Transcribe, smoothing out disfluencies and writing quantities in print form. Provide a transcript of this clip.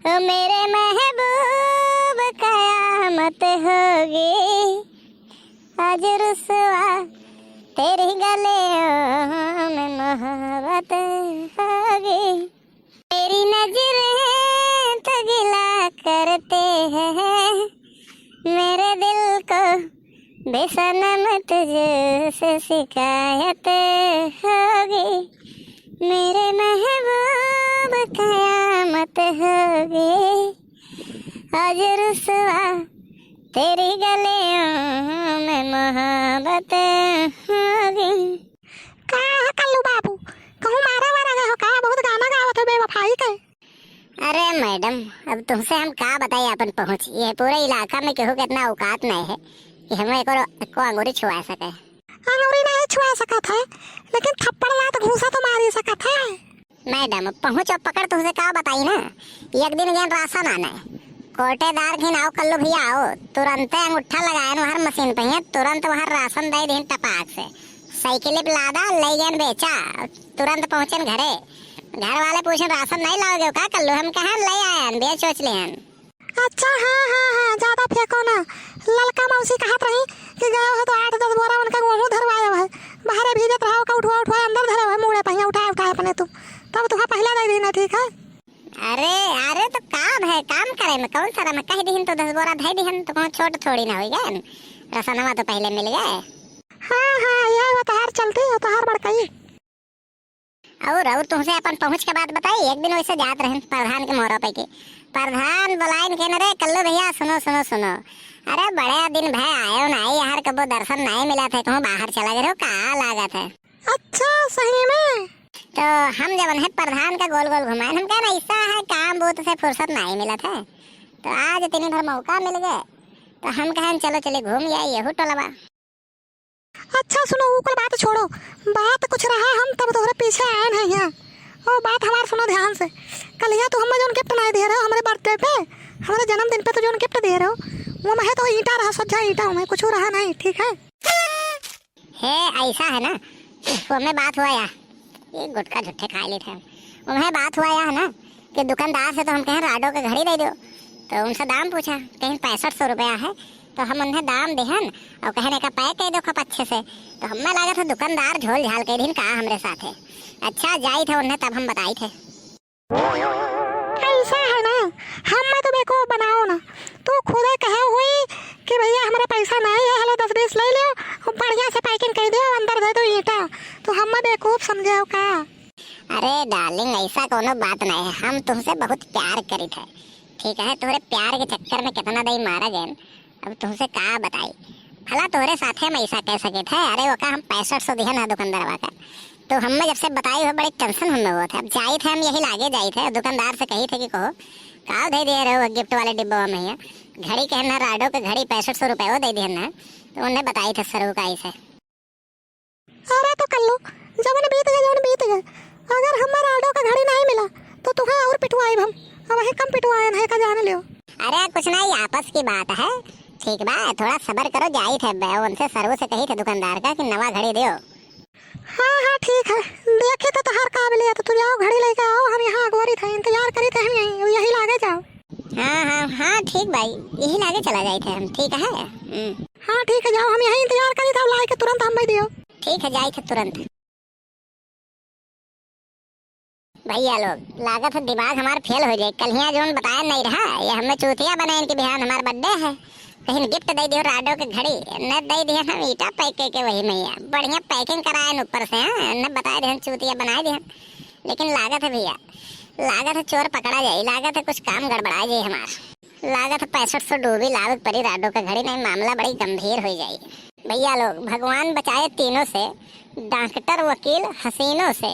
ओ मेरे महबूब कयामत होगी, आज रुसवा तेरी गलियों में मोहब्बत होगी। तेरी नजरें तो गिला करते हैं मेरे दिल को, बेसनम तुझसे शिकायत होगी। मेरे महबूब कयामत होगी, आज रुसवा तेरी गलियों में मोहब्बत होगी। का कल्लू बाबू कहूँ मारा वारा गए हो का? बहुत गाना गावत हो बेवफाई के। अरे मैडम, अब तुमसे हम का बताइए अपन पहुँच। ये पूरे इलाका में केहू के इतना औकात नहीं है कि हमें एको अंगूरी छुआ सके। अंगूरी नहीं छुआ सकत है, लेकिन थप्पड़ लात घूसा तो मारी सकत है। मैडम पहुँच और पकड़ तुमसे का बताई ना। एक दिन ज्ञान राशन आना है, कोटेदार घिन आओ कल्लू भैया आओ, तुरंत अंगूठा लगाए हर मशीन पे है, तुरंत वहाँ राशन दे दिन टपाक से। साइकिल पे लादा ले गए बेचा, तुरंत पहुँचन घरे। घर वाले पूछे राशन नहीं लाओगे का कल्लू? हम कहाँ ले आए बेच सोच लेन। अच्छा हाँ, ज्यादा फेंको ना। ललका मौसी कहत रही कि गए हो तो 8-10 बोरा उनका गेहूं धरवाया है, बाहर भेजत रहो का उठवा अंदर धरे है मुड़े पहिया उठा अपने तुम, तब तुहा पहला दे देना ठीक है। अरे तो काम है, काम करे में कौन सारा में कह दिहन तो 10 बोरा धई दिहन तो कौन छोट थोड़ी ना होई गए। रसनवा तो पहले मिल गए। हाँ ये तहार चलती है तहार बड़कई। और तुमसे अपन पहुँच के बात बताई। एक दिन वैसे जात रहे प्रधान के मोहरा पे के, प्रधान बुलाइन के रे कल्लू भैया सुनो। अरे बड़े दिन भय आयो नहीं यार, कबो दर्शन नहीं मिला था, कहूँ बाहर चला गए हो का लागत है। अच्छा सही में? तो हम जब है प्रधान का गोल गोल घुमाए, हम कहना ऐसा है काम बूत से फुर्सत नहीं मिला था, तो आज दिन भर मौका मिल गए तो हम कहें चलो चले घूम जाइए यहू टोलवा। अच्छा सुनो ऊपर बात छोड़ो, बात कुछ रहा हम तब तोहरे पीछे आए हैं यहाँ। ओ बात हमार सुनो ध्यान से। कल यहाँ तो हमें जो गिफ्ट नहीं दे रहे हो हमारे बर्थडे पे, हमारे जन्मदिन पे तो जो गिफ्ट दे रहे हो वो मैं तो ईटा रहा, सज्जा ईटा हूँ मैं, कुछ रहा नहीं ठीक है। ऐसा है ना, वो में बात हुआ यार, ये गुटखा झुट्ठे खा लेते हैं। वो में बात हुआ यार ना कि दुकानदार से तो हम कहें राडो के घड़ी दे दो, तो उनसे दाम पूछा, कहीं 6500 रुपया है, तो हम उन्हें दाम देहन और कहने का पैक कह दो खप अच्छे से। तो हमें लगा था दुकानदार झोल झाल के दिन कहा हमारे साथ है। अच्छा जाई थे उन्हें तब हम बताई थे। ऐसा है ना, हम मैं तो बेको बनाओ ना, तू खुद कहे हुई कि भैया हमारा पैसा नहीं है, हलो 10-20 ले लो और बढ़िया से पैकिंग कर दो अंदर दे दो ईटा, तो हम बेवकूफ समझे हो का? अरे डार्लिंग ऐसा कोनो बात नहीं है, हम तुमसे बहुत प्यार करी थे ठीक है। तुम्हारे प्यार के चक्कर में कितना दही मारा गए, अब तुमसे का बताई। भला तोहरे साथे हम ऐसा कह सके थे। अरे वो का हम 6500 दिया ना दुकानदार का, तो हमें जब से बताई हो बड़ी टेंशन हमें हुआ था। अब जाई थे हम यही लागे जाई थे, दुकानदार से कही थे कि कहो का दे दे रहे हो गिफ्ट वाले डिब्बा में है घड़ी कहना राडो के घड़ी 6500 रुपये वो दे दिया ना, तो उन्हें बताई थे सरू का ऐसे। अरे तो कल्लू जब बीत गए, अगर हमारा राडो का घड़ी नहीं मिला तो तुम्हें और पिटवाई हम, अब वही कम पिटवाए है का जान लियो। अरे कुछ नहीं, आपस की बात है ठीक बा, थोड़ा सबर करो। जाई थे उनसे सरू से कही थे दुकानदार का कि नवा घड़ी दो। हाँ ठीक है, देखे तो हर काबिलियत, तो जाओ घड़ी लेके आओ, हम यहाँ अगवारी थे इंतजार करी थे, हम यही लागे जाओ। हाँ ठीक भाई, यही लागे चला जाए थे हम ठीक है। हाँ ठीक है जाओ, हम यही इंतजार करी था, लाए के तुरंत हम दियो। ठीक है जाए थे तुरंत। भैया लोग लागत है दिमाग हमारा फेल हो जाए, कल यहाँ जो बताया नहीं रहा, ये हमें चूतिया बनाए इनके बिहान हमारा बर्थडे है, कहीं गिफ्ट दे दियो राडो के घड़ी न दे दिया, हम ईटा पैक के वही में बढ़िया पैकिंग कराए ऊपर से न बता दे चूतिया बनाए दिया। लेकिन लागत है भैया, लागत है चोर पकड़ा जाए, लागत है कुछ काम गड़बड़ा जाए हमारा, लागत है 6500 डूबी लाभ परी राडो का घड़ी, नहीं मामला बड़ी गंभीर हो जाए। भैया लोग भगवान बचाए तीनों से, डॉक्टर वकील हसीनों से।